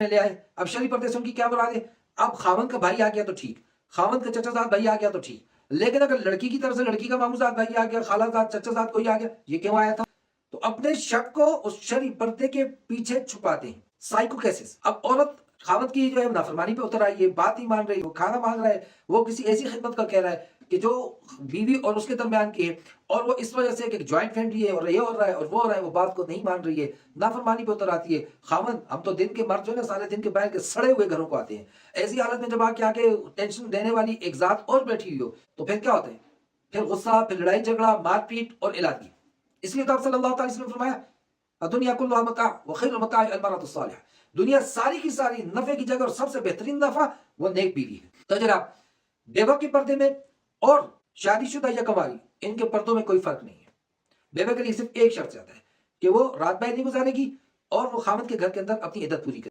ले आए। अब शरई पर्दे से उनकी क्या मुराद है? अब खावंद का भाई आ गया तो ठीक, खावंद का चचाजाद भाई आ गया तो ठीक, लेकिन अगर लड़की की तरफ से लड़की का मामूजाद भाई आ गया, खालाजाद चचाजाद कोई आ गया, ये क्यों आया था? तो अपने शक को उस शरई पर्दे के पीछे छुपाते हैं। Psycho cases. अब औरत खावत की जो है नाफरमानी पे उतर आई है, बात ही मान रही है, वो खाना मांग रहा है, वो किसी ऐसी खिदमत का कह रहा है कि जो बीवी और उसके दरमियान की है, और वो इस वजह से कि ज्वाइंट फैमिली है और ये हो रहा है और वो हो रहा है, वो बात को नहीं मान रही है, नाफरमानी पे उतर आती है। खामन, हम तो दिन के मर्द जो है ना, सारे दिन के बाहर के सड़े हुए घरों को आते हैं। ऐसी हालत में जब आके टेंशन देने वाली एक जात और बैठी हुई हो, तो फिर क्या होता है? फिर गुस्सा, फिर लड़ाई झगड़ा, मारपीट और इलाजी। इसलिए तो आप सल्लल्लाहु अलैहि वसल्लम ने फरमाया, दुनिया कुल्लुहा मताअ व खैरुल मताअ अल-मरअतु सालिहा। दुनिया सारी की सारी नफे की जगह और सबसे बेहतरीन नफा वो नेक बीवी है। तो जनाब, बेवा के पर्दे में और शादीशुदा या कुंवारी, इनके पर्दों में कोई फर्क नहीं है। बेवा के लिए सिर्फ एक शर्त आता है कि वो रात भर नहीं गुजारेगी और वो खामद के घर के अंदर अपनी इद्दत पूरी करेगी।